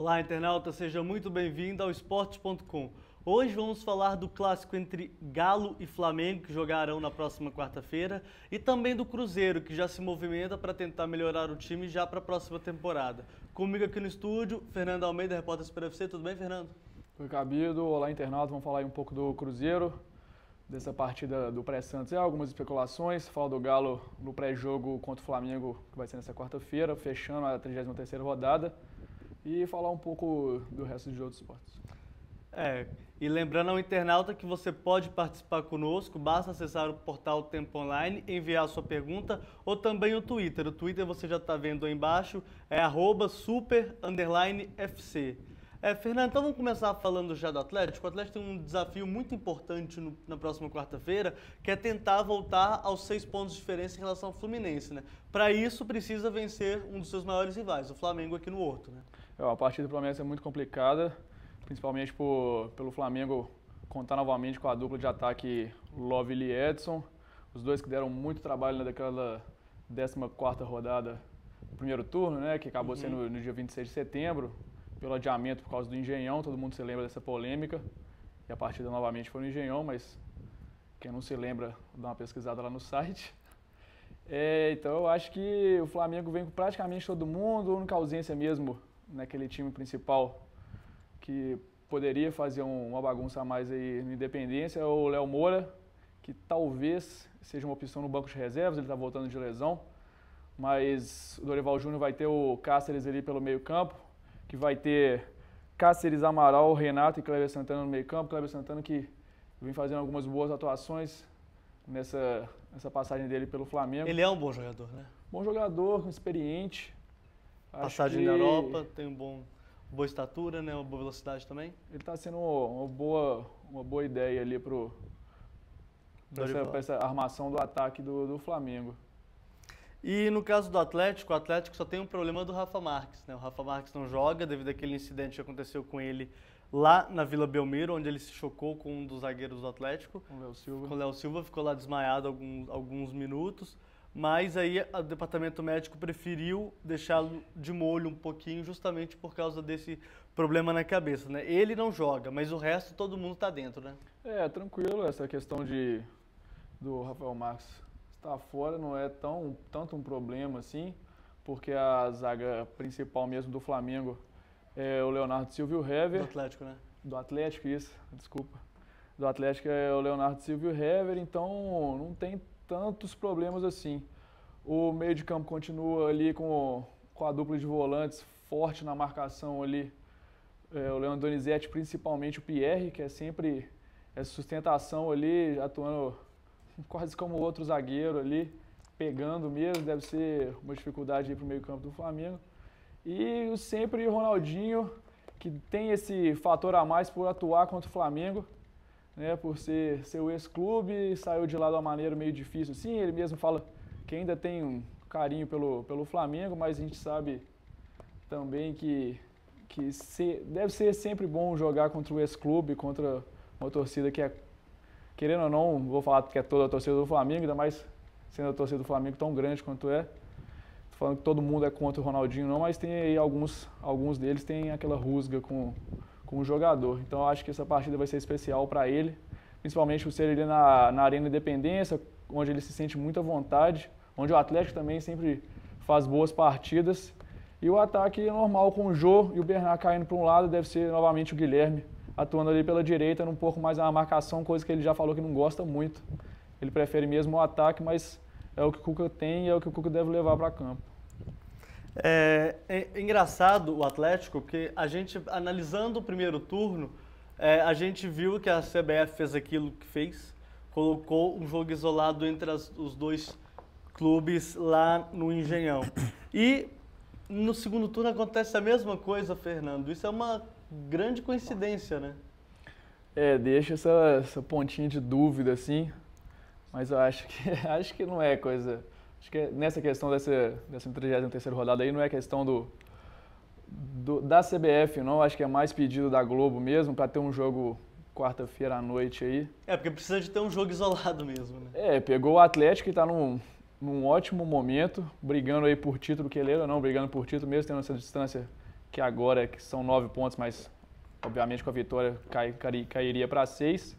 Olá, internauta, seja muito bem-vindo ao Esportes.com. Hoje vamos falar do clássico entre Galo e Flamengo, que jogarão na próxima quarta-feira, e também do Cruzeiro, que já se movimenta para tentar melhorar o time já para a próxima temporada. Comigo aqui no estúdio, Fernando Almeida, repórter do Super FC. Tudo bem, Fernando? Oi, Cabido. Olá, internauta. Vamos falar aí um pouco do Cruzeiro, dessa partida do pré-Santos. Algumas especulações. Fala do Galo no pré-jogo contra o Flamengo, que vai ser nessa quarta-feira, fechando a 33ª rodada. E falar um pouco do resto de outros esportes. E lembrando ao internauta que você pode participar conosco, basta acessar o portal Tempo Online, enviar a sua pergunta ou também o Twitter. O Twitter você já está vendo aí embaixo, é @super_FC. Fernando, então vamos começar falando já do Atlético. O Atlético tem um desafio muito importante na próxima quarta-feira, que é tentar voltar aos 6 pontos de diferença em relação ao Fluminense, né? Para isso precisa vencer um dos seus maiores rivais, o Flamengo aqui no Horto, né? A partida do Flamengo é muito complicada, principalmente pelo Flamengo contar novamente com a dupla de ataque Love e Edson, os dois que deram muito trabalho naquela 14ª rodada do primeiro turno, né, que acabou sendo no dia 26 de setembro, pelo adiamento por causa do Engenhão. Todo mundo se lembra dessa polêmica, e a partida novamente foi no Engenhão, mas quem não se lembra, dá uma pesquisada lá no site. Então eu acho que o Flamengo vem com praticamente todo mundo, a única ausência mesmo naquele time principal que poderia fazer uma bagunça a mais aí no Independência é o Léo Moura, que talvez seja uma opção no banco de reservas. Ele está voltando de lesão, mas o Dorival Júnior vai ter o Cáceres ali pelo meio campo, que vai ter Cáceres, Amaral, Renato e Cléber Santana no meio campo. Cléber Santana que vem fazendo algumas boas atuações nessa passagem dele pelo Flamengo. Ele é um bom jogador, né? Bom jogador, experiente. Passagem na Europa, tem boa estatura, né? Uma boa velocidade também. Ele está sendo uma boa ideia ali para essa armação do ataque do Flamengo. E no caso do Atlético, o Atlético só tem um problema do Rafa Marques, né? O Rafa Marques não joga devido àquele incidente que aconteceu com ele lá na Vila Belmiro, onde ele se chocou com um dos zagueiros do Atlético. Com o Léo Silva. Com o Léo Silva, ficou lá desmaiado alguns minutos. Mas aí o departamento médico preferiu deixá-lo de molho um pouquinho justamente por causa desse problema na cabeça, né? Ele não joga, mas o resto todo mundo tá dentro, né? Tranquilo, essa questão do Rafael Marques estar fora não é tanto um problema assim, porque a zaga principal mesmo do Flamengo é o Leonardo Silva e o Hever. Do Atlético, né? Do Atlético, isso, desculpa. Do Atlético é o Leonardo Silva e o Hever, então não tem tantos problemas assim. O meio de campo continua ali com a dupla de volantes forte na marcação ali. O Leandro Donizete, principalmente o Pierre, que é sempre essa sustentação ali, atuando quase como outro zagueiro ali, pegando mesmo, deve ser uma dificuldade aí para o meio campo do Flamengo. E sempre o Ronaldinho, que tem esse fator a mais por atuar contra o Flamengo, né, por ser o ex-clube, saiu de lá de uma maneira meio difícil. Sim, ele mesmo fala que ainda tem um carinho pelo Flamengo, mas a gente sabe também que deve ser sempre bom jogar contra o ex-clube, contra uma torcida que é, querendo ou não, vou falar que é toda a torcida do Flamengo, ainda mais sendo a torcida do Flamengo tão grande quanto é. Tô falando que todo mundo é contra o Ronaldinho não, mas tem aí alguns deles têm aquela rusga com o jogador. Então eu acho que essa partida vai ser especial para ele, principalmente por ser ele na Arena Independência, onde ele se sente muito à vontade, onde o Atlético também sempre faz boas partidas. E o ataque normal com o Jô e o Bernard caindo para um lado, deve ser novamente o Guilherme atuando ali pela direita, um pouco mais na marcação, coisa que ele já falou que não gosta muito. Ele prefere mesmo o ataque, mas é o que o Cuca tem e é o que o Cuca deve levar para campo. É engraçado o Atlético, porque a gente, analisando o primeiro turno, a gente viu que a CBF fez aquilo que fez, colocou um jogo isolado entre os dois clubes lá no Engenhão. E no segundo turno acontece a mesma coisa, Fernando. Isso é uma grande coincidência, né? Deixa essa pontinha de dúvida, assim, mas eu acho que não é coisa. Acho que nessa questão dessa 33ª rodada aí não é questão da CBF, não. Acho que é mais pedido da Globo mesmo, para ter um jogo quarta-feira à noite aí. Porque precisa de ter um jogo isolado mesmo, né? Pegou o Atlético, que está num ótimo momento, brigando aí por título, brigando por título mesmo, tendo essa distância que agora que são 9 pontos, mas obviamente com a vitória cairia para 6,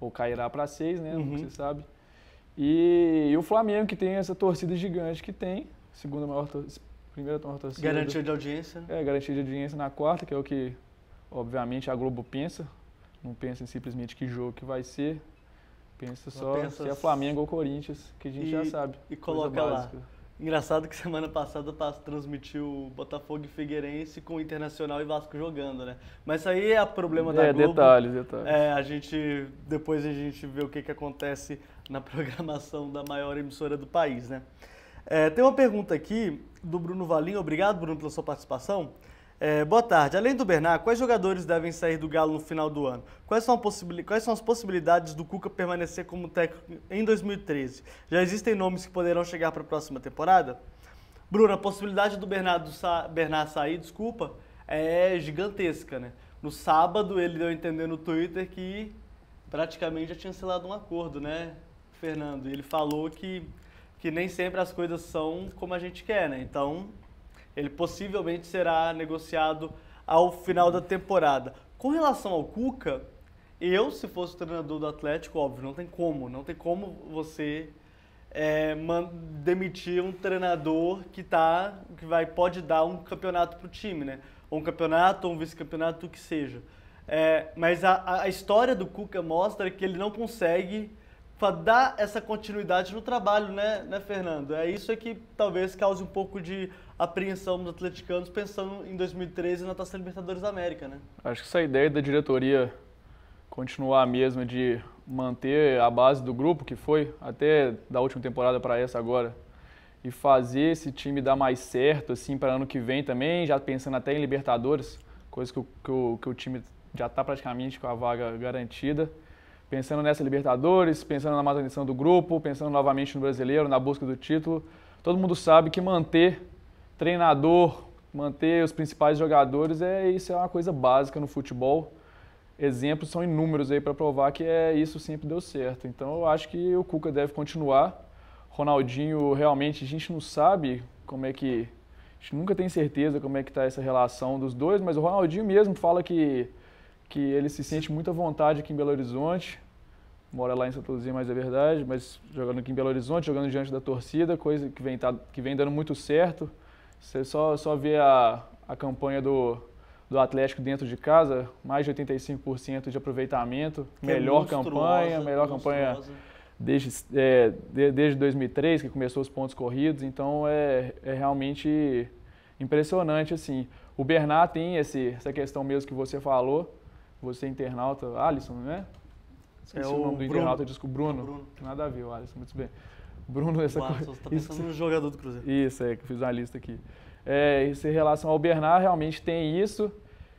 ou cairá para 6, né? Uhum. Você sabe. E o Flamengo, que tem essa torcida gigante que tem, primeira maior torcida. Garantia de audiência. Garantia de audiência na quarta, que é o que, obviamente, a Globo pensa. Não pensa em simplesmente que jogo que vai ser. Pensa só se é Flamengo ou Corinthians, que a gente já sabe. E coloca lá. Engraçado que semana passada transmitiu Botafogo e Figueirense com Internacional e Vasco jogando, né? Mas isso aí é problema da Globo. Detalhes. Depois a gente vê o que acontece na programação da maior emissora do país, né? Tem uma pergunta aqui do Bruno Valim. Obrigado, Bruno, pela sua participação. Boa tarde. Além do Bernard, quais jogadores devem sair do Galo no final do ano? Quais são as possibilidades do Cuca permanecer como técnico em 2013? Já existem nomes que poderão chegar para a próxima temporada? Bruno, a possibilidade do Bernard sair, é gigantesca, né? No sábado ele deu a entender no Twitter que praticamente já tinha selado um acordo, né, Fernando? E ele falou que nem sempre as coisas são como a gente quer, né? Então, ele possivelmente será negociado ao final da temporada. Com relação ao Cuca, se fosse o treinador do Atlético, óbvio, não tem como você demitir um treinador que pode dar um campeonato para o time, né? Ou um campeonato, ou um vice-campeonato, o que seja. Mas a história do Cuca mostra que ele não consegue dar essa continuidade no trabalho, né, Fernando? Isso que talvez cause um pouco de apreensão dos atleticanos pensando em 2013 na Taça Libertadores da América, né? Acho que essa ideia da diretoria continuar a mesma de manter a base do grupo, que foi até da última temporada para essa agora, e fazer esse time dar mais certo, assim, para ano que vem também, já pensando até em Libertadores, coisa que o time já está praticamente com a vaga garantida. Pensando nessa Libertadores, pensando na manutenção do grupo, pensando novamente no Brasileiro, na busca do título. Todo mundo sabe que manter treinador, manter os principais jogadores, isso é uma coisa básica no futebol. Exemplos são inúmeros aí para provar que isso sempre deu certo. Então eu acho que o Cuca deve continuar. Ronaldinho, realmente, a gente não sabe como é que... A gente nunca tem certeza como é que está essa relação dos dois, mas o Ronaldinho mesmo fala que ele se sente muito à vontade aqui em Belo Horizonte, mora lá em Santa Luzia, mas é verdade, mas jogando aqui em Belo Horizonte, jogando diante da torcida, coisa que vem dando muito certo. Você só vê a campanha do Atlético dentro de casa, mais de 85% de aproveitamento, melhor campanha desde 2003, que começou os pontos corridos, então é realmente impressionante, assim. O Bernard tem essa questão mesmo que você falou. Você internauta, Alisson, né? Esqueci o nome do internauta, Bruno. Nada a ver, o Alisson, muito bem. Bruno, essa coisa. Você está pensando no jogador do Cruzeiro. Isso, que eu fiz uma lista aqui. Em relação ao Bernard, realmente tem isso.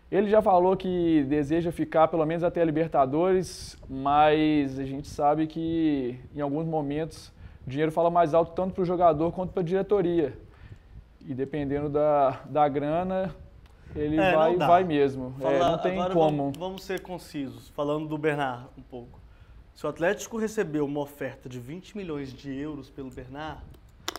Ele já falou que deseja ficar pelo menos até a Libertadores, mas a gente sabe que em alguns momentos o dinheiro fala mais alto tanto para o jogador quanto para a diretoria. E dependendo da grana, ele vai mesmo. Não tem agora como. Vamos ser concisos, falando do Bernard um pouco. Se o Atlético recebeu uma oferta de 20 milhões de euros pelo Bernard,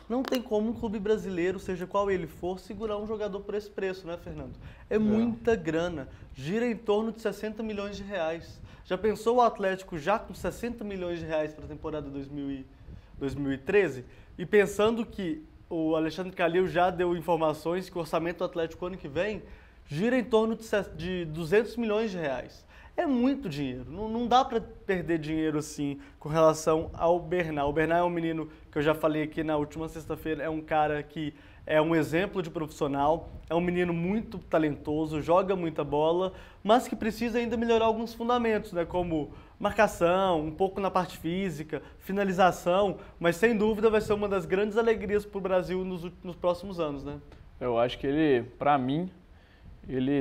não tem como um clube brasileiro, seja qual ele for, segurar um jogador por esse preço, né, Fernando? É muita grana. Gira em torno de 60 milhões de reais. Já pensou o Atlético já com 60 milhões de reais para a temporada 2013? E pensando que o Alexandre Calil já deu informações que o orçamento do Atlético ano que vem gira em torno de 200 milhões de reais. É muito dinheiro. Não dá para perder dinheiro assim com relação ao Bernard. O Bernard é um menino que eu já falei aqui na última sexta-feira, é um cara que é um exemplo de profissional, é um menino muito talentoso, joga muita bola, mas que precisa ainda melhorar alguns fundamentos, né, como marcação, um pouco na parte física, finalização, mas sem dúvida vai ser uma das grandes alegrias para o Brasil nos próximos anos, né? Eu acho que ele, para mim,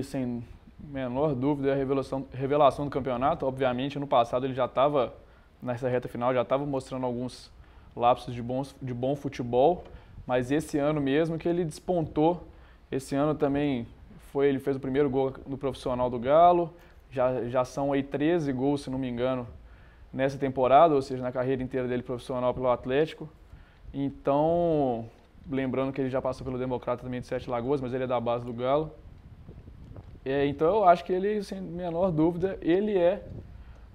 sem menor dúvida é a revelação do campeonato. Obviamente, ano passado ele já estava, nessa reta final, já estava mostrando alguns lapsos de bom futebol, mas esse ano mesmo que ele despontou. Esse ano também ele fez o primeiro gol no profissional do Galo, já são aí 13 gols, se não me engano, nessa temporada, ou seja, na carreira inteira dele profissional pelo Atlético. Então, lembrando que ele já passou pelo Democrata também de Sete Lagoas, mas ele é da base do Galo. Então eu acho que ele, sem menor dúvida, ele é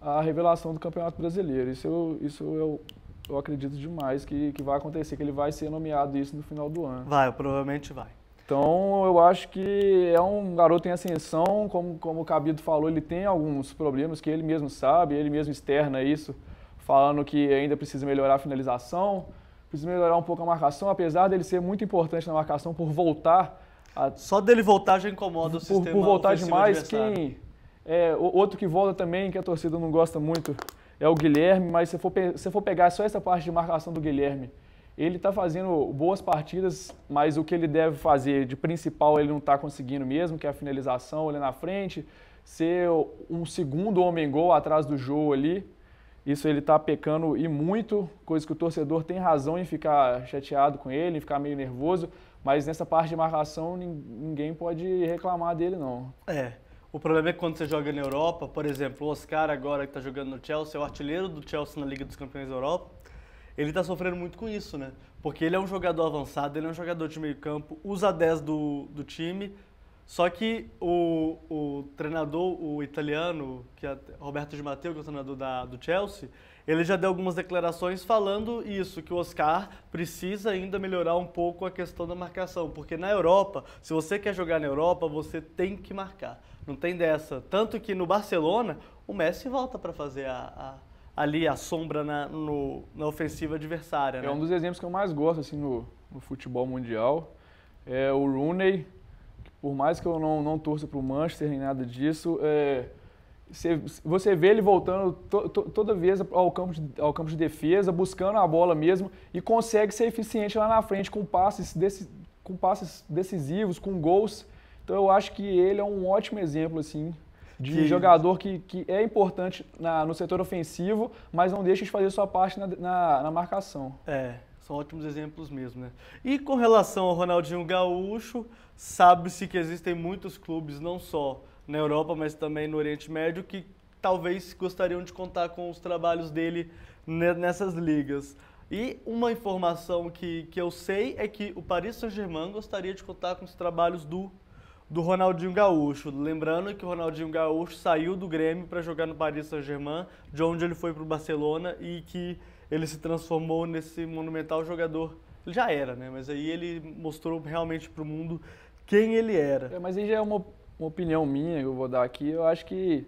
a revelação do Campeonato Brasileiro. Isso eu acredito demais que vai acontecer, que ele vai ser nomeado isso no final do ano. Vai, provavelmente vai. Então eu acho que é um garoto em ascensão, como o Cabido falou, ele tem alguns problemas que ele mesmo sabe, ele mesmo externa isso, falando que ainda precisa melhorar a finalização, precisa melhorar um pouco a marcação, apesar dele ser muito importante na marcação por voltar. Só dele voltar já incomoda o sistema por voltar demais. adversário. Outro que volta também, que a torcida não gosta muito, é o Guilherme, mas se você for pegar só essa parte de marcação do Guilherme, ele está fazendo boas partidas, mas o que ele deve fazer de principal ele não está conseguindo mesmo, que é a finalização ali na frente, ser um segundo homem-gol atrás do Jô ali. Isso ele está pecando e muito, coisa que o torcedor tem razão em ficar chateado com ele, em ficar meio nervoso, mas nessa parte de marcação ninguém pode reclamar dele não. O problema é que quando você joga na Europa, por exemplo, o Oscar agora que está jogando no Chelsea, é o artilheiro do Chelsea na Liga dos Campeões da Europa, ele está sofrendo muito com isso, né? Porque ele é um jogador avançado, ele é um jogador de meio campo, usa 10 do time, só que o treinador, o italiano, que é Roberto Di Matteo, que é o treinador do Chelsea, ele já deu algumas declarações falando isso, que o Oscar precisa ainda melhorar um pouco a questão da marcação, porque na Europa, se você quer jogar na Europa, você tem que marcar, não tem dessa. Tanto que no Barcelona, o Messi volta para fazer ali a sombra na ofensiva adversária. Né? É um dos exemplos que eu mais gosto assim, no futebol mundial, é o Rooney, que por mais que eu não torça para o Manchester nem nada disso, você vê ele voltando toda vez ao campo de defesa, buscando a bola mesmo e consegue ser eficiente lá na frente com passes decisivos, com gols. Então eu acho que ele é um ótimo exemplo assim, de jogador que é importante no setor ofensivo, mas não deixa de fazer sua parte na marcação. São ótimos exemplos mesmo, né? E com relação ao Ronaldinho Gaúcho, sabe-se que existem muitos clubes, não só na Europa, mas também no Oriente Médio, que talvez gostariam de contar com os trabalhos dele nessas ligas. E uma informação que eu sei é que o Paris Saint-Germain gostaria de contar com os trabalhos do Ronaldinho Gaúcho. Lembrando que o Ronaldinho Gaúcho saiu do Grêmio para jogar no Paris Saint-Germain, de onde ele foi para o Barcelona e que ele se transformou nesse monumental jogador. Ele já era, né? Mas aí ele mostrou realmente para o mundo quem ele era. Mas aí já é uma opinião minha que eu vou dar aqui. Eu acho que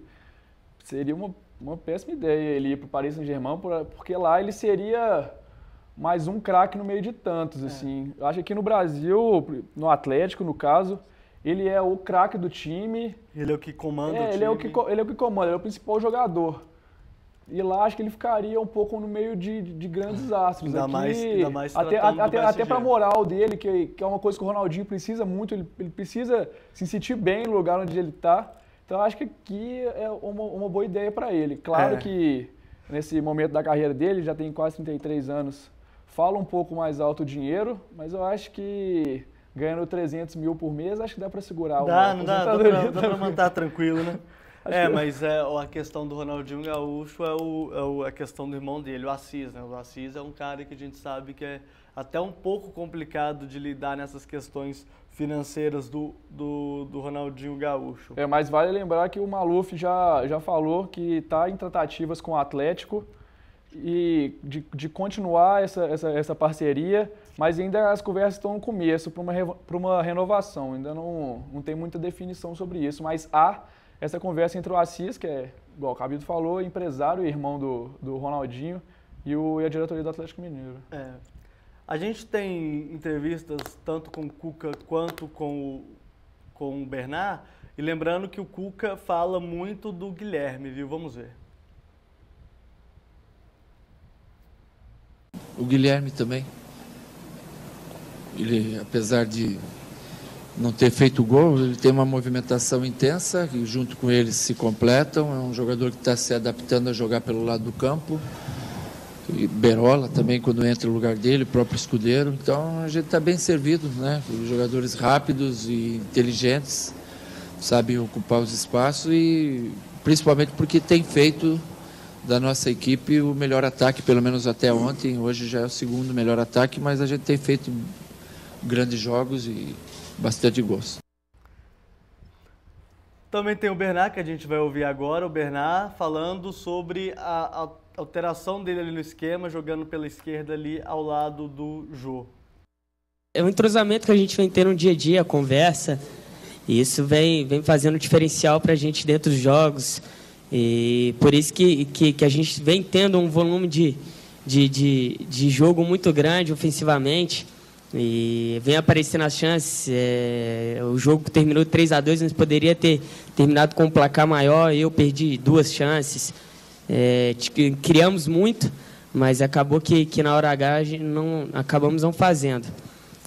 seria uma péssima ideia ele ir para o Paris Saint-Germain, porque lá ele seria mais um craque no meio de tantos. Assim. Eu acho que aqui no Brasil, no Atlético, no caso, ele é o craque do time. Ele é o que comanda o time. Ele é o que comanda, ele é o principal jogador. E lá acho que ele ficaria um pouco no meio de grandes astros. Ainda mais até para a moral dele, que é uma coisa que o Ronaldinho precisa muito, ele precisa se sentir bem no lugar onde ele está. Então acho que aqui é uma boa ideia para ele. Claro que nesse momento da carreira dele, já tem quase 33 anos, fala um pouco mais alto o dinheiro, mas eu acho que ganhando 300 mil por mês, acho que dá para segurar. Dá para manter tranquilo, né? Mas a questão do Ronaldinho Gaúcho é a questão do irmão dele, o Assis, né? O Assis é um cara que a gente sabe que é até um pouco complicado de lidar nessas questões financeiras do Ronaldinho Gaúcho. Mas vale lembrar que o Maluf já falou que está em tratativas com o Atlético e de continuar essa parceria, mas ainda as conversas estão no começo para uma renovação, ainda não tem muita definição sobre isso, mas há essa conversa entre o Assis, que é, igual o Cabido falou, empresário e irmão do Ronaldinho, e a diretoria do Atlético Mineiro. A gente tem entrevistas tanto com o Cuca quanto com o Bernard, e lembrando que o Cuca fala muito do Guilherme, viu? Vamos ver. O Guilherme também. Ele, apesar de não ter feito gol, ele tem uma movimentação intensa, que junto com eles se completam. É um jogador que está se adaptando a jogar pelo lado do campo. E Berola também, quando entra no lugar dele, o próprio Escudeiro. Então a gente está bem servido, né? Jogadores rápidos e inteligentes, sabem ocupar os espaços e principalmente porque tem feito da nossa equipe o melhor ataque, pelo menos até ontem. Hoje já é o segundo melhor ataque, mas a gente tem feito grandes jogos e bastante gols. Também tem o Bernat, que a gente vai ouvir agora, o Bernat falando sobre a alteração dele ali no esquema, jogando pela esquerda ali ao lado do Jô. É um entrosamento que a gente vem tendo no dia a dia, a conversa, e isso vem fazendo diferencial para a gente dentro dos jogos, e por isso que a gente vem tendo um volume de jogo muito grande ofensivamente, e vem aparecendo as chances. O jogo terminou 3-2, mas poderia ter terminado com um placar maior. Eu perdi 2 chances. Criamos muito, mas acabou que na hora H acabamos não fazendo.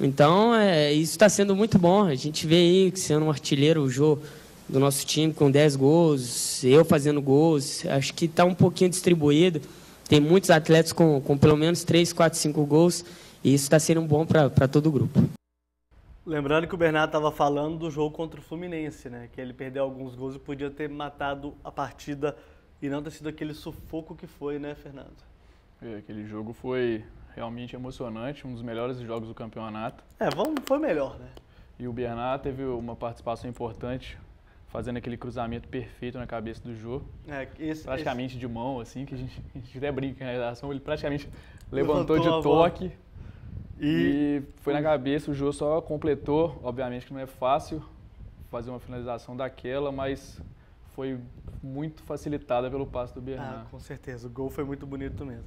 Então, isso está sendo muito bom. A gente vê aí sendo um artilheiro, o Jô do nosso time com 10 gols, eu fazendo gols. Acho que está um pouquinho distribuído. Tem muitos atletas com pelo menos 3, 4, 5 gols. E isso está sendo bom para todo o grupo. Lembrando que o Bernat estava falando do jogo contra o Fluminense, né? Que ele perdeu alguns gols e podia ter matado a partida e não ter sido aquele sufoco que foi, né, Fernando? Aquele jogo foi realmente emocionante, um dos melhores jogos do campeonato. Foi melhor, né? E o Bernat teve uma participação importante, fazendo aquele cruzamento perfeito na cabeça do Jô. Praticamente de mão, assim, que a gente até brinca na redação, ele praticamente levantou de toque. E foi na cabeça, o Jô só completou. Obviamente que não é fácil fazer uma finalização daquela, mas foi muito facilitada pelo passe do Bernat. Com certeza, o gol foi muito bonito mesmo.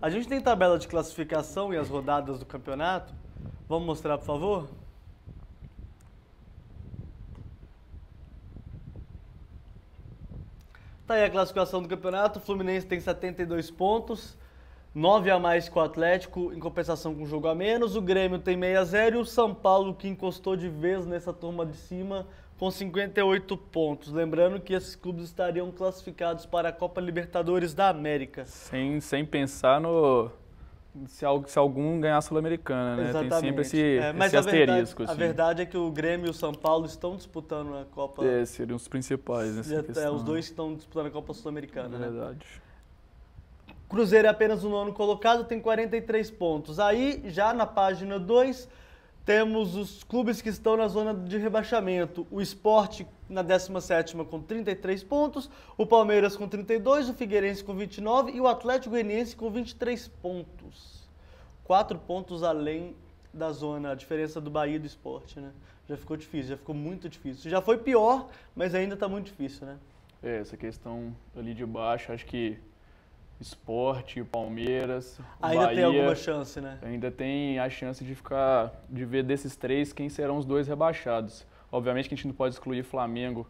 A gente tem tabela de classificação e as rodadas do campeonato. Vamos mostrar, por favor? Tá aí a classificação do campeonato. O Fluminense tem 72 pontos. 9 a mais que o Atlético, em compensação com um jogo a menos. O Grêmio tem 6-0 e o São Paulo, que encostou de vez nessa turma de cima, com 58 pontos. Lembrando que esses clubes estariam classificados para a Copa Libertadores da América. Sem pensar se algum ganhar a Sul-Americana, né? Exatamente. Tem sempre esse asterisco. A verdade é que o Grêmio e o São Paulo estão disputando a Copa... seriam os principais nessa questão. Os dois estão disputando a Copa Sul-Americana, né? Verdade. Cruzeiro é apenas o 9º colocado, tem 43 pontos. Aí, já na página 2, temos os clubes que estão na zona de rebaixamento. O Sport na 17ª com 33 pontos, o Palmeiras com 32, o Figueirense com 29 e o Atlético Goianiense com 23 pontos. 4 pontos além da zona, a diferença do Bahia e do Sport, né? Já ficou difícil, já ficou muito difícil. Já foi pior, mas ainda está muito difícil, né? Essa questão ali de baixo, acho que Sport, Palmeiras, ainda Bahia, tem alguma chance, né? Ainda tem a chance de ver desses 3 quem serão os 2 rebaixados. Obviamente que a gente não pode excluir Flamengo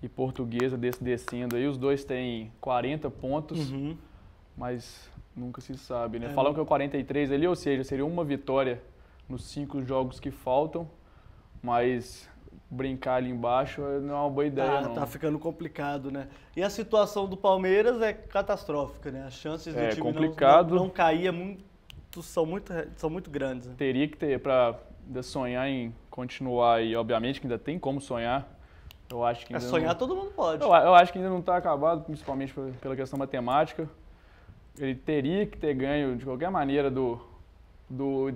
e Portuguesa descendo aí. Os 2 têm 40 pontos, mas nunca se sabe, né? Falam que é o 43 ali, ou seja, seria uma vitória nos 5 jogos que faltam, mas brincar ali embaixo não é uma boa ideia, não. Tá ficando complicado, né? E a situação do Palmeiras é catastrófica, né? As chances do time não cair são muito grandes. Né? Teria que ter, para sonhar em continuar, e obviamente que ainda tem como sonhar. Eu acho que ainda todo mundo pode. Eu acho que ainda não está acabado, principalmente pela questão matemática. Ele teria que ter ganho, de qualquer maneira, do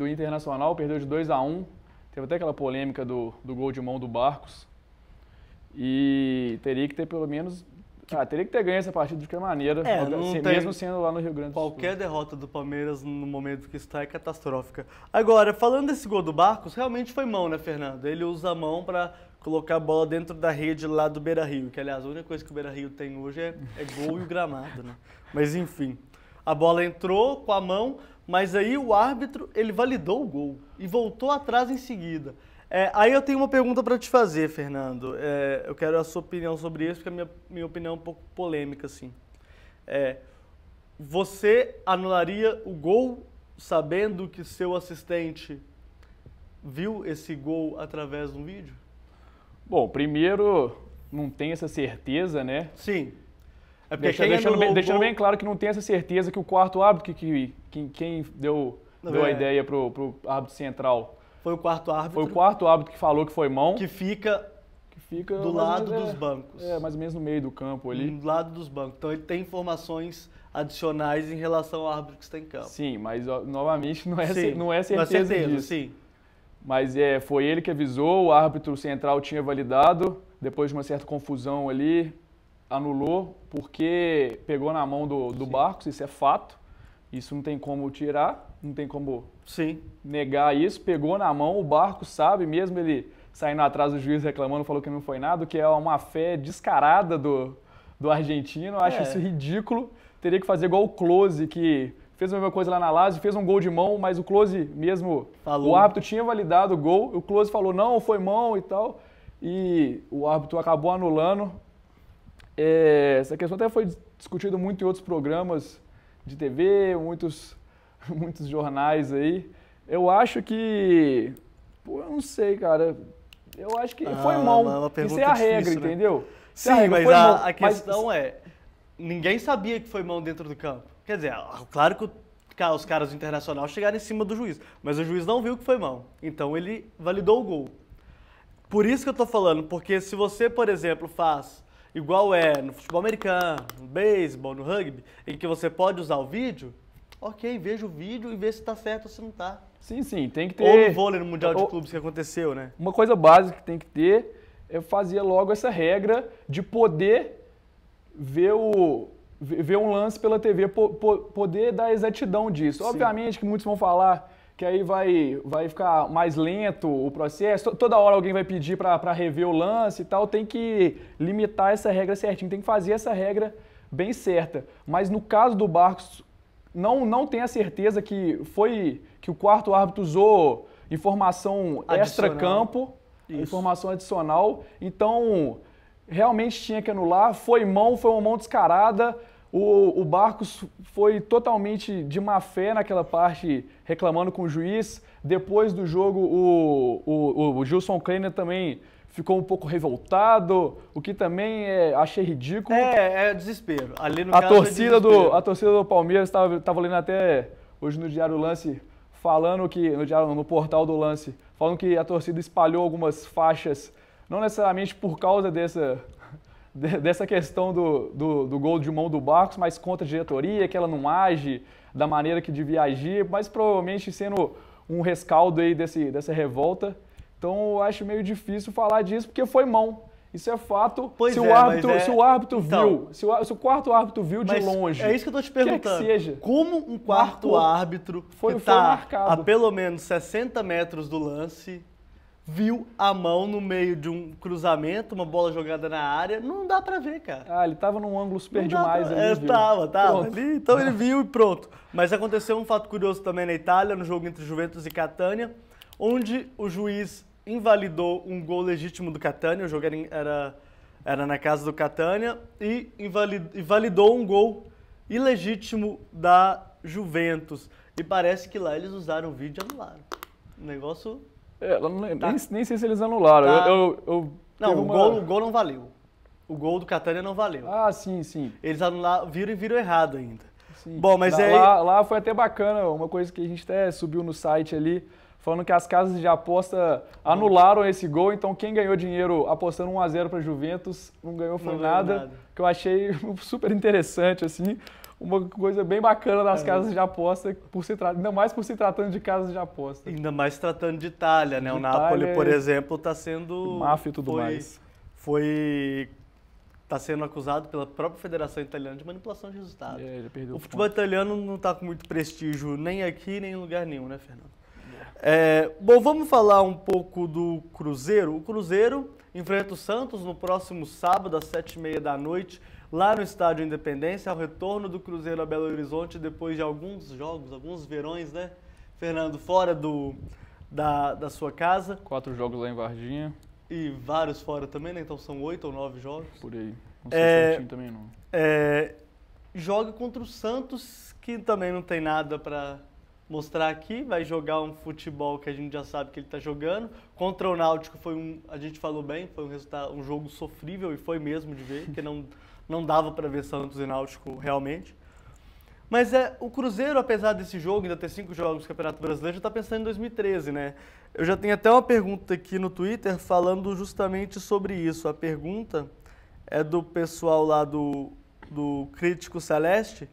Internacional, perdeu de 2-1. Teve até aquela polêmica do gol de mão do Barcos. E teria que ter pelo menos... teria que ter ganho essa partida de qualquer maneira, mesmo sendo lá no Rio Grande do Sul. Qualquer derrota do Palmeiras no momento que está é catastrófica. Agora, falando desse gol do Barcos, realmente foi mão, né, Fernando? Ele usa a mão para colocar a bola dentro da rede lá do Beira-Rio, que, aliás, a única coisa que o Beira-Rio tem hoje é gol e o gramado, né? Mas, enfim, a bola entrou com a mão, mas aí o árbitro, ele validou o gol e voltou atrás em seguida. Aí eu tenho uma pergunta para te fazer, Fernando. Eu quero a sua opinião sobre isso, porque a minha opinião é um pouco polêmica, assim. Você anularia o gol sabendo que seu assistente viu esse gol através de um vídeo? Bom, primeiro, não tem essa certeza, né? Sim. Deixando bem claro que não tem essa certeza que o quarto árbitro, quem deu a ideia pro árbitro central... Foi o quarto árbitro. Foi o quarto árbitro que falou que foi mão. Que fica do lado dos bancos. Mais ou menos no meio do campo ali. Do lado dos bancos. Então ele tem informações adicionais em relação ao árbitro que está em campo. Sim, mas novamente não é certeza disso. Sim. Mas foi ele que avisou, o árbitro central tinha validado, depois de uma certa confusão ali, anulou, porque pegou na mão do Barcos, isso é fato. Isso não tem como tirar, não tem como negar isso. Pegou na mão, o Barcos sabe, mesmo ele saindo atrás do juiz reclamando, falou que não foi nada, que é uma fé descarada do argentino. Eu acho isso ridículo. Teria que fazer igual o Klose, que fez a mesma coisa lá na Lazio, fez um gol de mão, mas o Klose mesmo, o árbitro tinha validado o gol, o Klose falou, não, foi mão e tal, e o árbitro acabou anulando. Essa questão até foi discutida muito em outros programas de TV, muitos jornais aí. Eu acho que... Pô, eu não sei, cara. Eu acho que foi mão. Isso é a regra, difícil, né? Entendeu? Sim, mas a questão ninguém sabia que foi mão dentro do campo. Quer dizer, claro que os caras do Internacional chegaram em cima do juiz, mas o juiz não viu que foi mão. Então ele validou o gol. Por isso que eu tô falando, porque se você, por exemplo, faz igual no futebol americano, no beisebol, no rugby, em que você pode usar o vídeo, ok, veja o vídeo e vê se tá certo ou se não tá. Sim, tem que ter... Ou no vôlei, no Mundial de Clubes que aconteceu, né? Uma coisa básica que tem que ter é fazer logo essa regra de poder ver um lance pela TV, poder dar exatidão disso. Sim. Obviamente que muitos vão falar que aí vai ficar mais lento o processo, toda hora alguém vai pedir para rever o lance e tal, tem que limitar essa regra certinho, tem que fazer essa regra bem certa. Mas no caso do Barcos, não tenho a certeza que o quarto árbitro usou informação extra-campo, informação adicional, então realmente tinha que anular, foi uma mão descarada. O Barcos foi totalmente de má fé naquela parte, reclamando com o juiz. Depois do jogo, o Gilson Kleiner também ficou um pouco revoltado, o que também achei ridículo. É desespero. Ali no a torcida do Palmeiras estava lendo até hoje no Diário do Lance, falando que, no portal do Lance, falando que a torcida espalhou algumas faixas, não necessariamente por causa dessa questão do gol de mão do Barcos, mas contra a diretoria, que ela não age da maneira que devia agir, mas provavelmente sendo um rescaldo aí dessa revolta. Então eu acho meio difícil falar disso, porque foi mão. Isso é fato. Se o árbitro viu, se o quarto árbitro viu de longe... É isso que eu tô te perguntando. Que seja, como um quarto árbitro que está a pelo menos 60 metros do lance... viu a mão no meio de um cruzamento, uma bola jogada na área, não dá pra ver, cara. Ele tava num ângulo super demais ali, viu? Tava ali, então ele viu e pronto. Mas aconteceu um fato curioso também na Itália, no jogo entre Juventus e Catania, onde o juiz invalidou um gol legítimo do Catania, o jogo era na casa do Catania, e invalidou um gol ilegítimo da Juventus. E parece que lá eles usaram o vídeo e anularam. O negócio... nem sei se eles anularam. O gol não valeu. O gol do Catania não valeu. Sim. Eles anularam, viram errado ainda. Sim. Bom, mas lá foi até bacana, uma coisa que a gente até subiu no site ali, falando que as casas de aposta anularam esse gol, então quem ganhou dinheiro apostando 1-0 para Juventus não ganhou nada, que eu achei super interessante, assim. Uma coisa bem bacana das casas de aposta, ainda mais por se tratando de casas de aposta. Ainda mais tratando de Itália, né? O Napoli, por exemplo, está sendo... máfia e tudo mais. Está sendo acusado pela própria Federação Italiana de manipulação de resultados. Já perdeu o futebol italiano não está com muito prestígio nem aqui, nem em lugar nenhum, né, Fernando? Bom, vamos falar um pouco do Cruzeiro. O Cruzeiro enfrenta o Santos no próximo sábado, às 7h30 da noite, lá no Estádio Independência, ao retorno do Cruzeiro a Belo Horizonte, depois de alguns jogos, alguns verões, né, Fernando, fora da sua casa. 4 jogos lá em Varginha. E vários fora também, né? Então são 8 ou 9 jogos. Por aí. Não sei certinho também não. Joga contra o Santos, que também não tem nada para mostrar aqui. Vai jogar um futebol que a gente já sabe que ele está jogando. Contra o Náutico a gente falou bem, foi um jogo sofrível, e foi mesmo de ver, porque não dava para ver Santos e Náutico realmente. Mas o Cruzeiro, apesar desse jogo, ainda ter 5 jogos no Campeonato Brasileiro, já está pensando em 2013, né? Eu já tenho até uma pergunta aqui no Twitter falando justamente sobre isso. A pergunta é do pessoal lá do Crítico Celeste.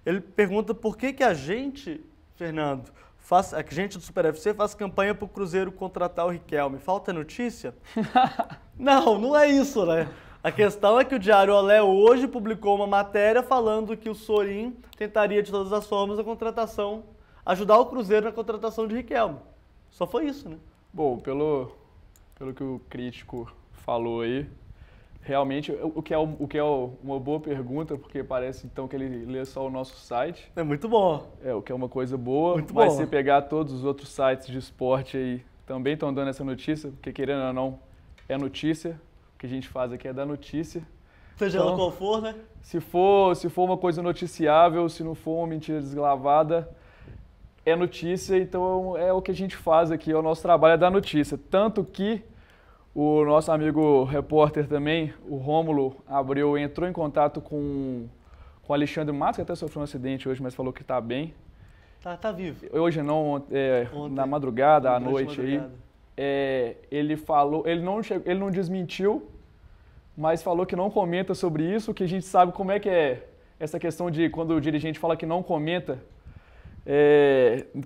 Ele pergunta por que a gente, Fernando, a gente do Super FC faz campanha para o Cruzeiro contratar o Riquelme. Falta notícia? Não é isso, né? A questão é que o Diário Olé hoje publicou uma matéria falando que o Sorin tentaria de todas as formas a contratação, ajudar o Cruzeiro na contratação de Riquelme. Só foi isso, né? Bom, pelo que o crítico falou aí, realmente, o que é uma boa pergunta, porque parece então que ele lê só o nosso site. É muito bom. O que é uma coisa boa, muito mas bom. se pegar todos os outros sites de esporte aí, também estão dando essa notícia, porque querendo ou não, é notícia. O que a gente faz aqui é dar notícia. Seja então, ela qual for, né? Se for uma coisa noticiável, se não for uma mentira desgravada, é notícia, então é o que a gente faz aqui, é o nosso trabalho, é dar notícia. Tanto que o nosso amigo repórter também, o Rômulo Abreu, entrou em contato com o Alexandre Matos, que até sofreu um acidente hoje, mas falou que está bem. Tá vivo. Hoje não, ontem, na madrugada, à noite aí. Ele falou, ele não desmentiu, mas falou que não comenta sobre isso, que a gente sabe como é que é essa questão de quando o dirigente fala que não comenta,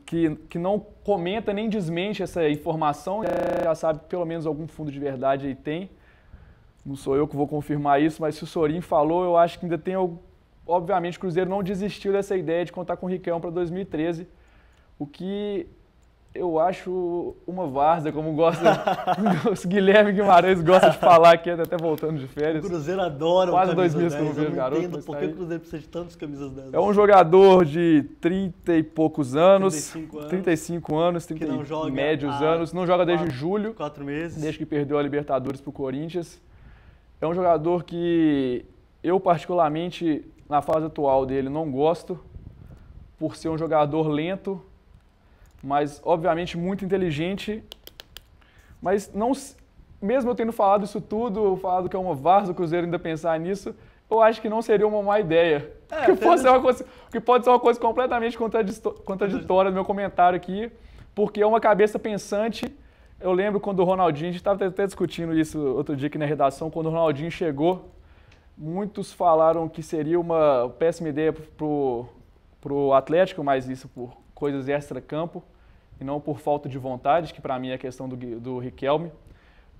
que não comenta nem desmente essa informação, já sabe que pelo menos algum fundo de verdade aí tem. Não sou eu que vou confirmar isso, mas se o Sorin falou, eu acho que ainda tem... Obviamente o Cruzeiro não desistiu dessa ideia de contar com o Riquelme para 2013, o que eu acho uma várzea, como o Guilherme Guimarães gosta de falar aqui, até voltando de férias. O Cruzeiro adora quase o 2 camisa 10. meses que eu não vejo o garoto. Entendo por que o Cruzeiro precisa de tantos camisas 10. É um jogador de 30 e poucos anos, 35 anos, 30 que não joga médios anos, não joga desde julho, 4 meses. Desde que perdeu a Libertadores para o Corinthians. É um jogador que eu particularmente, na fase atual dele, não gosto, por ser um jogador lento, mas obviamente muito inteligente, mas não, mesmo eu tendo falado isso tudo, falado que é uma várzea o Cruzeiro ainda pensar nisso, eu acho que não seria uma má ideia. Que pode ser uma coisa completamente contraditória no meu comentário aqui, porque é uma cabeça pensante. Eu lembro quando o Ronaldinho, a gente estava até discutindo isso outro dia aqui na redação, quando o Ronaldinho chegou, muitos falaram que seria uma péssima ideia pro Atlético, mas isso por coisas extra-campo e não por falta de vontade, que para mim é a questão do Riquelme.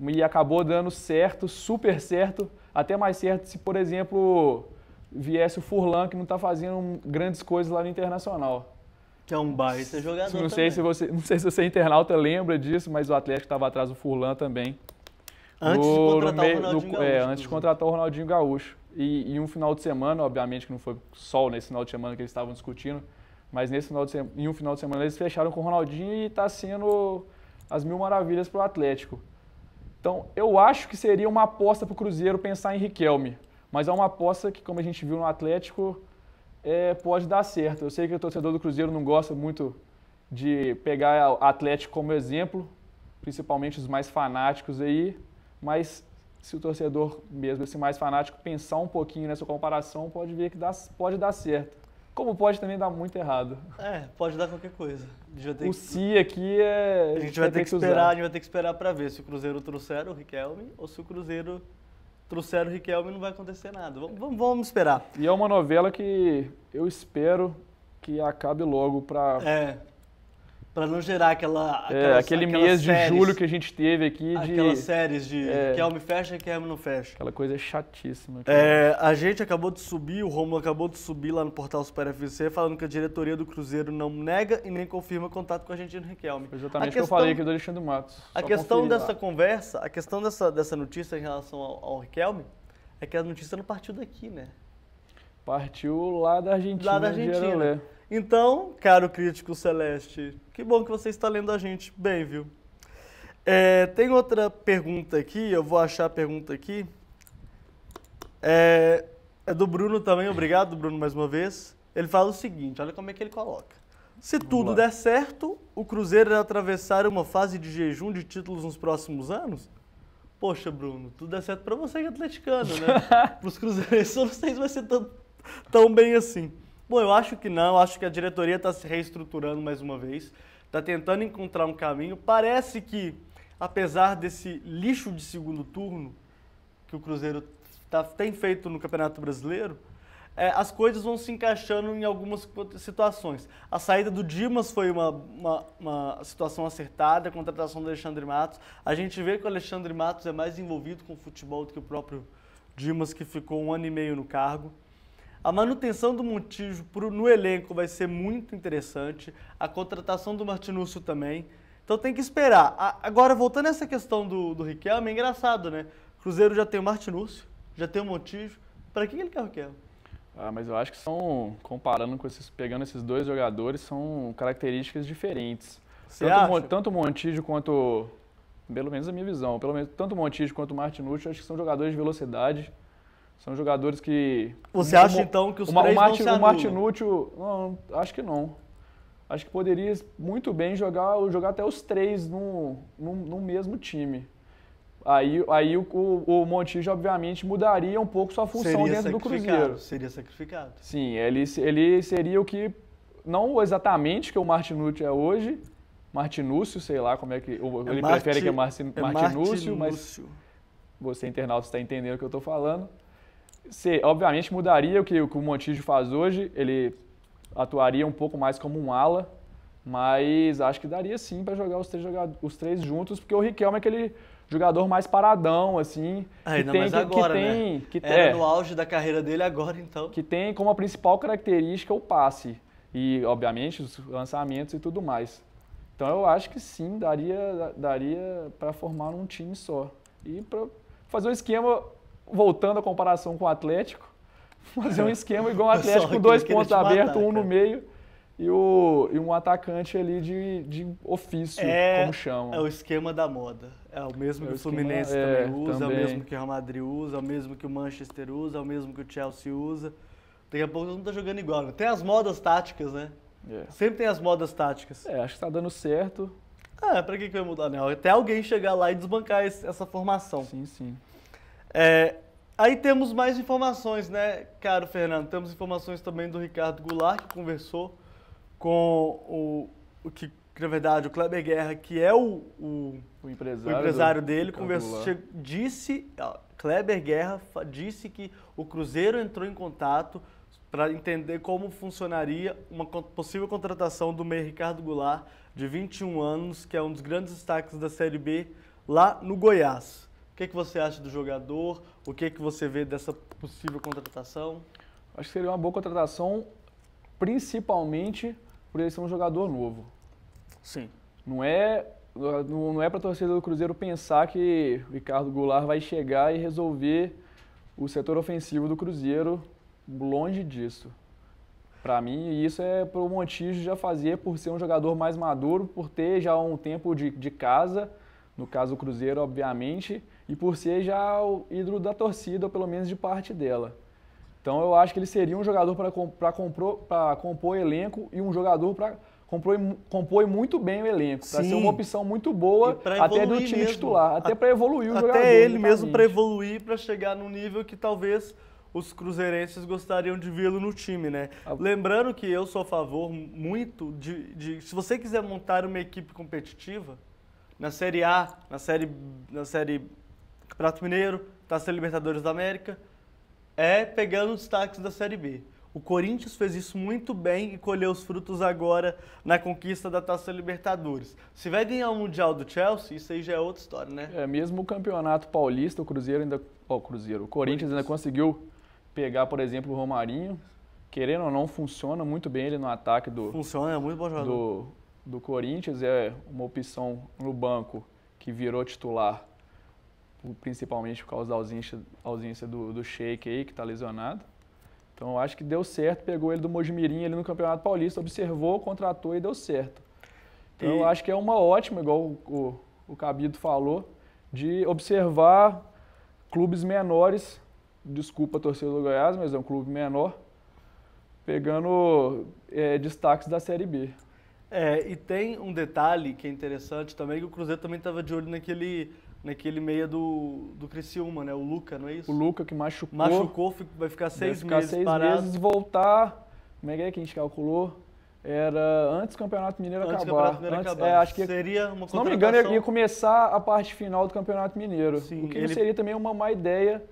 E acabou dando certo, super certo, até mais certo se, por exemplo, viesse o Furlan, que não está fazendo grandes coisas lá no Internacional. Que é um baita jogador não sei se você internauta lembra disso, mas o Atlético estava atrás do Furlan também. Antes de contratar o Ronaldinho Gaúcho. Antes de contratar o Ronaldinho Gaúcho. E um final de semana, obviamente que não foi só nesse final de semana que eles estavam discutindo, mas em um final de semana eles fecharam com o Ronaldinho e está sendo as mil maravilhas para o Atlético. Então, eu acho que seria uma aposta para o Cruzeiro pensar em Riquelme, mas é uma aposta que, como a gente viu no Atlético, pode dar certo. Eu sei que o torcedor do Cruzeiro não gosta muito de pegar o Atlético como exemplo, principalmente os mais fanáticos aí, mas se o torcedor mesmo, esse mais fanático, pensar um pouquinho nessa comparação, pode ver que pode dar certo. Como pode também dar muito errado. Pode dar qualquer coisa. Se aqui a gente vai ter que esperar para ver se o Cruzeiro trouxer o Riquelme ou se o Cruzeiro trouxer o Riquelme não vai acontecer nada. Vamos esperar. E é uma novela que eu espero que acabe logo para... Para não gerar aquele mês de julho que a gente teve aqui. Aquelas séries de Riquelme fecha e Riquelme não fecha. Aquela coisa chatíssima. A gente acabou de subir, o Rômulo acabou de subir lá no portal Super FC, falando que a diretoria do Cruzeiro não nega e nem confirma contato com o argentino Riquelme. Exatamente o que eu falei aqui do Alexandre Matos. A questão dessa conversa, a questão dessa notícia em relação ao Riquelme, é que a notícia não partiu daqui, né? Partiu lá da Argentina. Lá da Argentina. Então, caro crítico celeste, que bom que você está lendo a gente bem, viu? Tem outra pergunta aqui, eu vou achar a pergunta aqui. É do Bruno também, obrigado, Bruno, mais uma vez. Ele fala o seguinte, olha como é que ele coloca. Se tudo der certo, o Cruzeiro irá atravessar uma fase de jejum de títulos nos próximos anos? Poxa, Bruno, tudo der certo para você que é atleticano, né? Para os cruzeirenses, eu não sei se vai ser tão bem assim. Bom, eu acho que não, acho que a diretoria está se reestruturando mais uma vez, está tentando encontrar um caminho. Parece que, apesar desse lixo de segundo turno que o Cruzeiro tem feito no Campeonato Brasileiro, as coisas vão se encaixando em algumas situações. A saída do Dimas foi uma situação acertada, a contratação do Alexandre Matos. A gente vê que o Alexandre Matos é mais envolvido com o futebol do que o próprio Dimas, que ficou 1 ano e meio no cargo. A manutenção do Montijo no elenco vai ser muito interessante, a contratação do Martinúcio também. Então tem que esperar. Agora, voltando a essa questão do Riquelme, é engraçado, né? O Cruzeiro já tem o Martinúcio, já tem o Montijo. Para que ele quer o Riquelme? Mas eu acho que pegando esses dois jogadores, são características diferentes. Tanto o Montijo quanto, pelo menos a minha visão, tanto o Montijo quanto o Martinúcio, acho que são jogadores de velocidade. São jogadores que... Você acha, então, que os três não se anulam? O Martinúcio, não, acho que não. Acho que poderia muito bem jogar até os três no mesmo time. Aí o Montijo, obviamente, mudaria um pouco sua função dentro do Cruzeiro. Seria sacrificado. Sim, ele seria o que, não exatamente que o Martinúcio é hoje, Martinúcio, sei lá como é que... Ele prefere que é Martinúcio, mas você, internauta, está entendendo o que eu estou falando. Obviamente mudaria o que o Montijo faz hoje, ele atuaria um pouco mais como um ala, mas acho que daria sim para jogar os três juntos, porque o Riquelme é aquele jogador mais paradão, assim. Era no auge da carreira dele agora, então. Que tem como a principal característica o passe e, obviamente, os lançamentos e tudo mais. Então eu acho que sim, daria para formar um time só. E para fazer um esquema... Voltando à comparação com o Atlético, fazer um esquema igual o Atlético, com 2 pontos abertos, um no meio e um atacante ali de ofício, como chamam. É o esquema da moda. É o mesmo que o Fluminense também usa, é o mesmo que o Real Madrid usa, é o mesmo que o Manchester usa, é o mesmo que o Chelsea usa. Daqui a pouco todo mundo tá jogando igual. Né? Tem as modas táticas, né? Sempre tem as modas táticas. Acho que tá dando certo. Pra que vai mudar, né? Até alguém chegar lá e desbancar essa formação. Sim. Aí temos mais informações, né, caro Fernando? Temos informações também do Ricardo Goulart, que conversou com o que, na verdade, o Kleber Guerra, que é o empresário dele, Kleber Guerra disse que o Cruzeiro entrou em contato para entender como funcionaria uma possível contratação do meia Ricardo Goulart, de 21 anos, que é um dos grandes destaques da Série B, lá no Goiás. O que você acha do jogador? O que você vê dessa possível contratação? Acho que seria uma boa contratação, principalmente por ele ser um jogador novo. Sim. Não é para a torcida do Cruzeiro pensar que o Ricardo Goulart vai chegar e resolver o setor ofensivo do Cruzeiro, longe disso. Para mim, isso é para o Montijo já fazer por ser um jogador mais maduro, por ter já um tempo de casa, no caso do Cruzeiro, obviamente, e por ser já o ídolo da torcida, ou pelo menos de parte dela. Então eu acho que ele seria um jogador para compor elenco e um jogador para compor muito bem o elenco, para ser uma opção muito boa até do time titular, até para evoluir o jogador. Até ele mesmo para evoluir, para chegar num nível que talvez os cruzeirenses gostariam de vê-lo no time, né? Lembrando que eu sou a favor muito se você quiser montar uma equipe competitiva, na Série A, na Série Campeonato Mineiro, Taça Libertadores da América, pegando os destaques da Série B. O Corinthians fez isso muito bem e colheu os frutos agora na conquista da Taça Libertadores. Se vai ganhar o Mundial do Chelsea, isso aí já é outra história, né? Mesmo o Campeonato Paulista, o Corinthians ainda conseguiu pegar, por exemplo, o Romarinho. Querendo ou não, funciona muito bem ele no ataque Funciona, é muito bom jogador. Do Corinthians, é uma opção no banco que virou titular, principalmente por causa da ausência do Sheik aí, que está lesionado. Então eu acho que deu certo, pegou ele do Mojimirim ali no Campeonato Paulista, observou, contratou e deu certo. Então eu acho que é uma ótima, igual o Cabido falou, de observar clubes menores, desculpa a torcida do Goiás, mas é um clube menor, pegando destaques da Série B. E tem um detalhe que é interessante também, que o Cruzeiro também estava de olho naquele meia do Criciúma, né? O Luca, não é isso? O Luca que machucou. Vai ficar 6 meses parado. 6 meses e voltar, como é que a gente calculou? Era antes do Campeonato Mineiro acabar. Acho que seria uma contratação... Se não me engano, ia começar a parte final do Campeonato Mineiro. Sim, o que seria também uma má ideia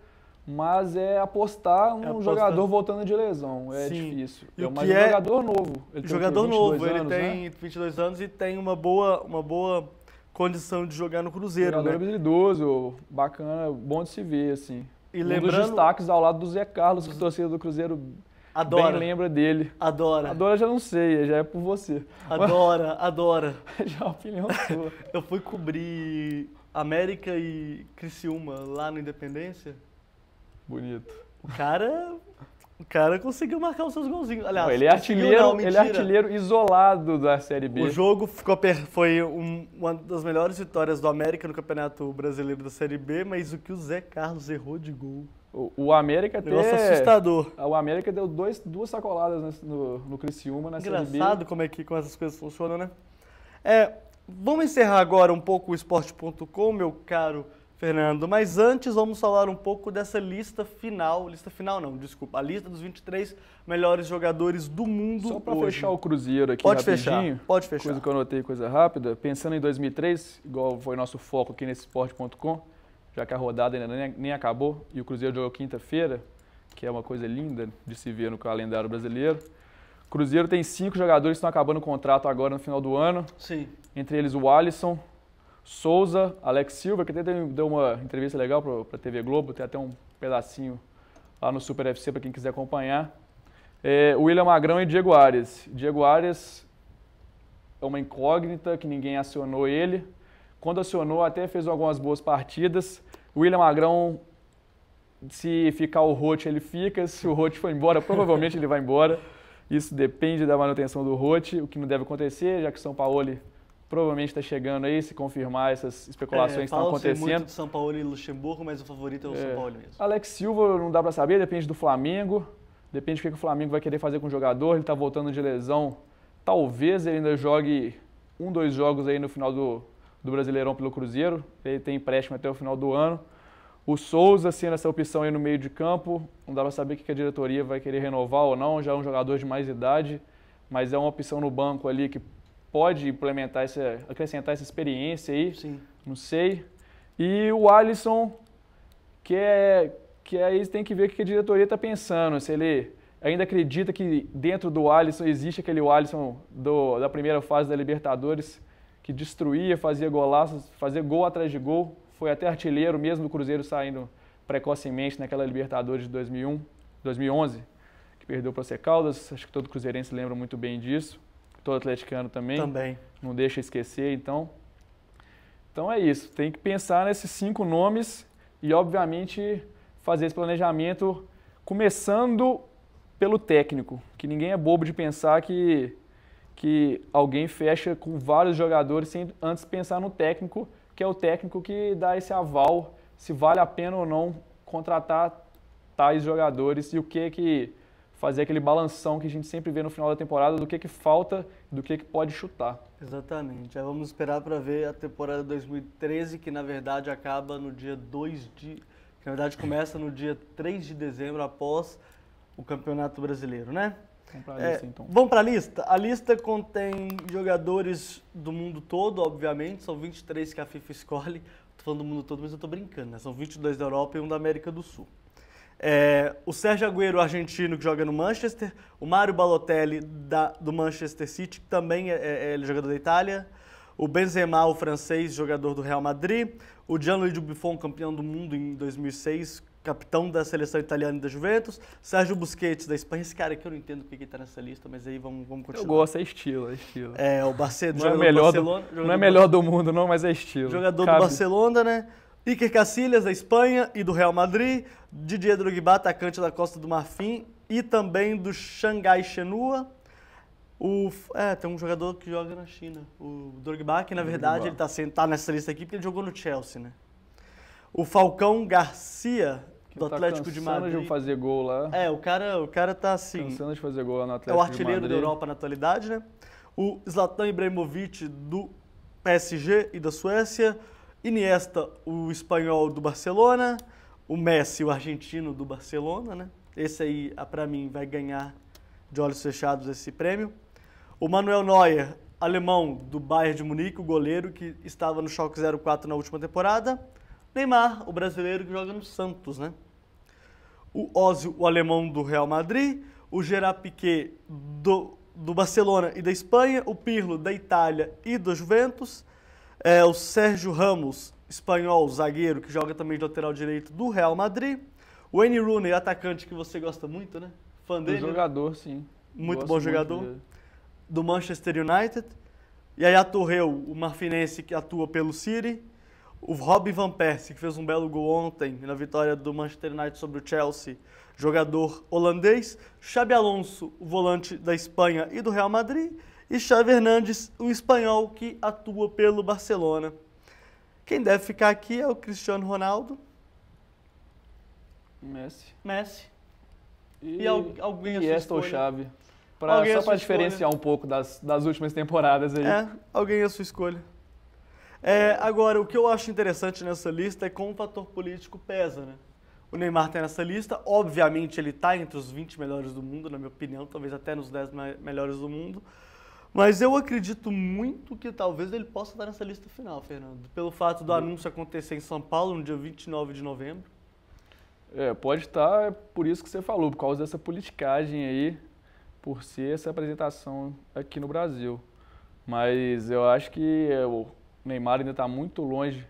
mas é apostar um jogador voltando de lesão. É Sim. difícil. E o Mas que é um jogador novo. Ele jogador tem novo, 22 ele anos, tem né? 22 anos e tem uma boa condição de jogar no Cruzeiro, Jogador né? habilidoso, bacana, bom de se ver, assim. E um lembrando, dos destaques ao lado do Zé Carlos, que a torcida do Cruzeiro adora, bem lembra dele. adora, Adora já não sei, já é por você. adora. Já é a opinião sua. Eu fui cobrir América e Criciúma lá no Independência. Bonito. O cara conseguiu marcar os seus golzinhos. Aliás, Não, ele é artilheiro isolado da Série B. O jogo foi uma das melhores vitórias do América no Campeonato Brasileiro da Série B, mas o que o Zé Carlos errou de gol. O América até... Negócio assustador. O América deu duas sacoladas no Criciúma na Série B. Engraçado como essas coisas funcionam, né? Vamos encerrar agora um pouco o esporte.com, meu caro Fernando, mas antes vamos falar um pouco dessa lista final não, desculpa, a lista dos 23 melhores jogadores do mundo Só para hoje. fechar o Cruzeiro aqui Pode rapidinho. Pode fechar. Coisa que eu anotei, coisa rápida. Pensando em 2003, igual foi nosso foco aqui nesse esporte.com, já que a rodada ainda nem acabou e o Cruzeiro jogou quinta-feira, que é uma coisa linda de se ver no calendário brasileiro. O Cruzeiro tem 5 jogadores que estão acabando o contrato agora no final do ano. Sim. Entre eles o Alisson, Souza, Alex Silva, que até deu uma entrevista legal para a TV Globo, tem até um pedacinho lá no Super FC para quem quiser acompanhar. O William Magrão e Diego Arias. Diego Arias é uma incógnita que ninguém acionou ele. Quando acionou, até fez algumas boas partidas. O William Magrão, se ficar o Roth, ele fica. Se o Roth for embora, provavelmente ele vai embora. Isso depende da manutenção do Roth, o que não deve acontecer, já que o São Paulo provavelmente está chegando aí, se confirmar essas especulações que estão acontecendo. Muito de São Paulo e Luxemburgo, mas o favorito é o São Paulo mesmo. Alex Silva não dá para saber, depende do Flamengo, depende do que o Flamengo vai querer fazer com o jogador, ele está voltando de lesão, talvez ele ainda jogue 2 jogos aí no final do Brasileirão pelo Cruzeiro, ele tem empréstimo até o final do ano. O Souza sendo essa opção aí no meio de campo, não dá para saber o que a diretoria vai querer renovar ou não, já é um jogador de mais idade, mas é uma opção no banco ali que pode implementar acrescentar essa experiência aí, Sim. Não sei. E o Alisson, que aí tem que ver o que a diretoria está pensando, se ele ainda acredita que dentro do Alisson existe aquele Alisson da primeira fase da Libertadores, que destruía, fazia golaços, fazia gol atrás de gol, foi até artilheiro mesmo do Cruzeiro saindo precocemente naquela Libertadores de 2011, que perdeu para o Once Caldas, acho que todo cruzeirense lembra muito bem disso. Todo atleticano também. Não deixa esquecer, então. Então é isso, tem que pensar nesses 5 nomes e, obviamente, fazer esse planejamento começando pelo técnico, que ninguém é bobo de pensar que alguém fecha com vários jogadores sem antes pensar no técnico, que é o técnico que dá esse aval, se vale a pena ou não contratar tais jogadores e o que fazer aquele balanção que a gente sempre vê no final da temporada do que falta, do que pode chutar. Exatamente. Já vamos esperar para ver a temporada 2013, que na verdade acaba no dia que na verdade começa no dia 3 de dezembro, após o Campeonato Brasileiro, né? Vamos para a lista, então. Vamos para a lista? A lista contém jogadores do mundo todo, obviamente, são 23 que a FIFA escolhe. Estou falando do mundo todo, mas eu estou brincando, né? São 22 da Europa e 1 da América do Sul. O Sérgio Agüero, argentino, que joga no Manchester. O Mário Balotelli, do Manchester City, que também é jogador da Itália. O Benzema, o francês, jogador do Real Madrid. O Gianluigi Buffon, campeão do mundo em 2006, capitão da seleção italiana e da Juventus. Sérgio Busquets, da Espanha. Esse cara aqui eu não entendo porque ele está nessa lista, mas aí vamos continuar. Eu gosto, é estilo. O Barcelona, não é melhor do mundo não, mas é estilo. Jogador do Barcelona, né? Iker Casillas, da Espanha e do Real Madrid. Didier Drogba, atacante da Costa do Marfim e também do Xangai Shenhua. Tem um jogador que joga na China, o Drogba, que na verdade ele tá nessa lista aqui porque ele jogou no Chelsea, né? O Falcão Garcia, do Atlético de Madrid. Cansando de fazer gol lá. O cara tá assim... Cansando de fazer gol lá no Atlético de Madrid. É o artilheiro da Europa na atualidade, né? O Zlatan Ibrahimovic, do PSG e da Suécia. Iniesta, o espanhol do Barcelona. O Messi, o argentino do Barcelona, né? Esse aí, pra mim, vai ganhar de olhos fechados esse prêmio. O Manuel Neuer, alemão do Bayern de Munique, o goleiro que estava no Schalke 04 na última temporada. Neymar, o brasileiro que joga no Santos, né? o Ozil, o alemão do Real Madrid, o Gerard Piqué do Barcelona e da Espanha, o Pirlo da Itália e do Juventus, o Sérgio Ramos, espanhol, zagueiro, que joga também de lateral direito do Real Madrid, o Wayne Rooney, atacante que você gosta muito, né? Fã dele, jogador, né? Sim. Muito Gosto bom jogador. Do Manchester United. Yaya Touré, o marfinense que atua pelo City. O Robin Van Persie, que fez um belo gol ontem na vitória do Manchester United sobre o Chelsea, jogador holandês. Xabi Alonso, o volante da Espanha e do Real Madrid. E Xavi Hernandes, o espanhol que atua pelo Barcelona. Quem deve ficar aqui é o Cristiano Ronaldo. Messi. E alguém Iniesta ou Xavi. Só para diferenciar um pouco das últimas temporadas aí. Alguém a sua escolha. Agora, o que eu acho interessante nessa lista é como o fator político pesa, né? O Neymar está nessa lista, obviamente ele está entre os 20 melhores do mundo, na minha opinião, talvez até nos 10 melhores do mundo. Mas eu acredito muito que talvez ele possa estar nessa lista final, Fernando. Pelo fato do anúncio acontecer em São Paulo no dia 29 de novembro. Pode estar, por isso que você falou, por causa dessa politicagem aí, por ser essa apresentação aqui no Brasil. Mas eu acho que o Neymar ainda está muito longe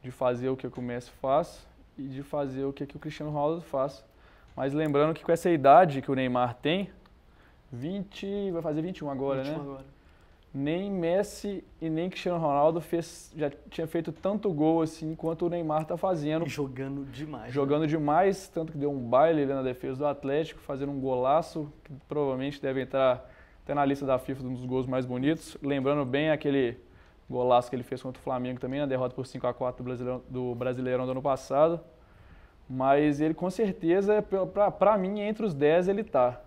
de fazer o que o Messi faz e de fazer o que o Cristiano Ronaldo faz. Mas lembrando que com essa idade que o Neymar tem, vai fazer 21 agora, 21 né? Agora. Nem Messi e nem Cristiano Ronaldo já tinha feito tanto gol assim quanto o Neymar está fazendo. E jogando demais. Jogando demais, tanto que deu um baile na defesa do Atlético, fazendo um golaço, que provavelmente deve entrar até na lista da FIFA, um dos gols mais bonitos. Lembrando bem aquele golaço que ele fez contra o Flamengo também, na derrota por 5-4 do Brasileirão do ano passado. Mas ele com certeza, para mim, entre os 10 ele está.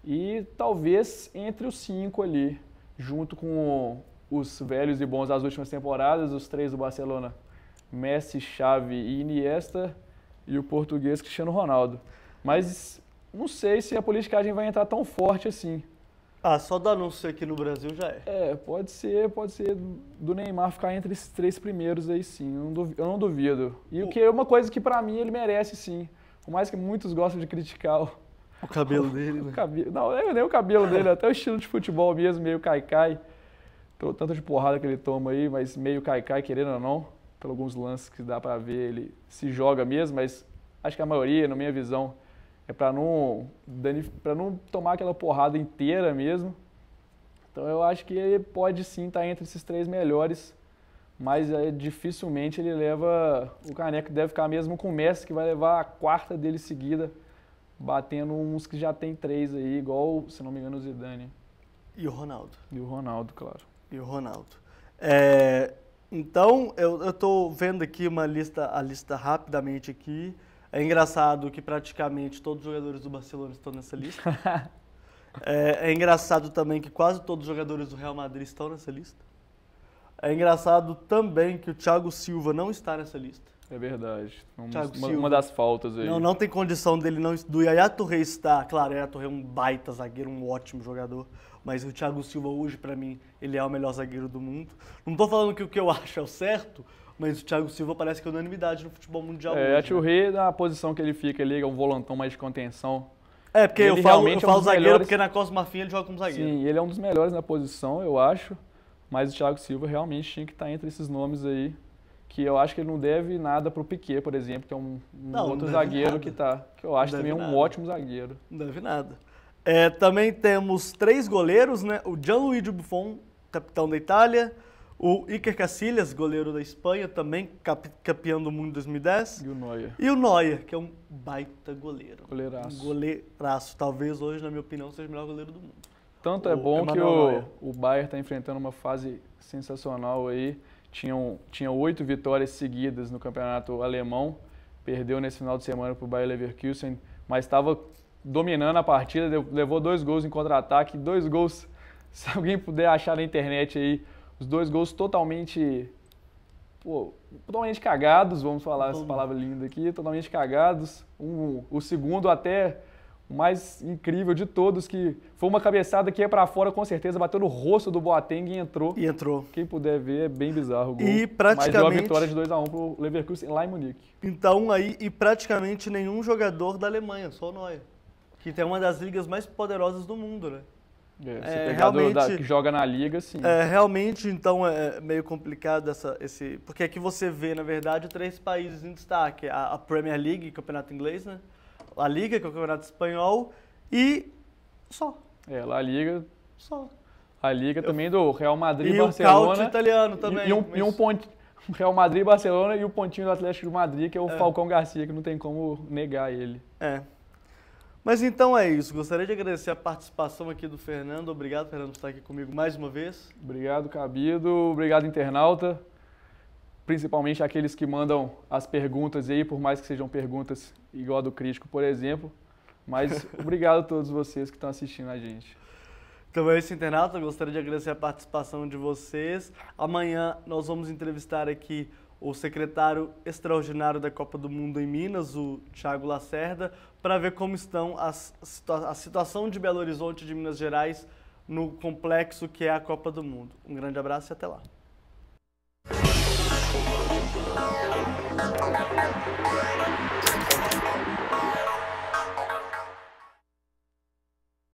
E talvez entre os 5 ali, junto com os velhos e bons das últimas temporadas, os 3 do Barcelona, Messi, Xavi e Iniesta, e o português Cristiano Ronaldo. Mas não sei se a politicagem vai entrar tão forte assim. Só do anúncio aqui no Brasil já é. Pode ser do Neymar ficar entre esses 3 primeiros aí sim, eu não duvido. E o que é uma coisa que pra mim ele merece sim, por mais que muitos gostam de criticar o cabelo dele, né? Não é nem o cabelo dele, até o estilo de futebol mesmo, meio caicai. Tanto de porrada que ele toma aí, mas meio caicai, querendo ou não, por alguns lances que dá pra ver, ele se joga mesmo, mas acho que a maioria, na minha visão, é para não tomar aquela porrada inteira mesmo. Então eu acho que ele pode sim estar entre esses 3 melhores, mas dificilmente ele leva o caneco, deve ficar mesmo com o Messi, que vai levar a 4ª dele seguida, batendo uns que já tem 3 aí, igual, se não me engano, o Zidane. E o Ronaldo. E o Ronaldo, claro. E o Ronaldo. Então, eu estou vendo aqui a lista rapidamente aqui. É engraçado que praticamente todos os jogadores do Barcelona estão nessa lista. É engraçado também que quase todos os jogadores do Real Madrid estão nessa lista. É engraçado também que o Thiago Silva não está nessa lista. É verdade. Uma das faltas aí. Não tem condição dele não... Do Yaya Touré está... Claro, o Yaya Touré é um baita zagueiro, um ótimo jogador. Mas o Thiago Silva hoje, para mim, ele é o melhor zagueiro do mundo. Não estou falando que o que eu acho é o certo, mas o Thiago Silva parece que é unanimidade no futebol mundial hoje. A Touré, na posição que ele fica ali, é um volantão mais de contenção. Porque eu falo zagueiro porque na Costa do Marfim ele joga como zagueiro. Sim, ele é um dos melhores na posição, eu acho. Mas o Thiago Silva realmente tinha que estar entre esses nomes aí. Que eu acho que ele não deve nada pro Piqué, por exemplo, que é um outro zagueiro que eu acho também um ótimo zagueiro. Não deve nada. Também temos 3 goleiros, né? O Gianluigi Buffon, capitão da Itália. O Iker Casillas, goleiro da Espanha, também campeão do mundo em 2010. E o Neuer. E o Neuer, que é um baita goleiro. Goleiraço. Um goleiraço. Talvez hoje, na minha opinião, seja o melhor goleiro do mundo. Tanto é bom que o Bayern está enfrentando uma fase sensacional aí. Tinha 8 vitórias seguidas no campeonato alemão. Perdeu nesse final de semana para o Bayer Leverkusen, mas estava dominando a partida, levou 2 gols em contra-ataque. 2 gols, se alguém puder achar na internet aí, os 2 gols totalmente cagados, vamos falar essa palavra linda aqui, totalmente cagados. O segundo até o mais incrível de todos, que foi uma cabeçada que ia para fora, com certeza, bateu no rosto do Boateng e entrou. E entrou. Quem puder ver, é bem bizarro o gol. E praticamente... Mas deu a vitória de 2-1 pro Leverkusen lá em Munique. Então, e praticamente nenhum jogador da Alemanha, só o Neuer. Que tem uma das ligas mais poderosas do mundo, né? Você pegar que joga na liga, sim. Realmente, então, é meio complicado porque aqui você vê, na verdade, 3 países em destaque. A Premier League, campeonato inglês, né? A Liga, que é o campeonato espanhol, e só. La Liga. Só. A Liga também do Real Madrid e Barcelona. E o Caute italiano também. E um ponto. Real Madrid e Barcelona e o pontinho do Atlético de Madrid, que é o Falcão Garcia, que não tem como negar ele. Mas então é isso. Gostaria de agradecer a participação aqui do Fernando. Obrigado, Fernando, por estar aqui comigo mais uma vez. Obrigado, Cabido. Obrigado, internauta. Principalmente aqueles que mandam as perguntas aí, por mais que sejam perguntas igual a do Crítico, por exemplo. Mas obrigado a todos vocês que estão assistindo a gente. Então é isso, internauta. Eu gostaria de agradecer a participação de vocês. Amanhã nós vamos entrevistar aqui o secretário extraordinário da Copa do Mundo em Minas, o Thiago Lacerda, para ver como estão a situação de Belo Horizonte e de Minas Gerais no complexo que é a Copa do Mundo. Um grande abraço e até lá.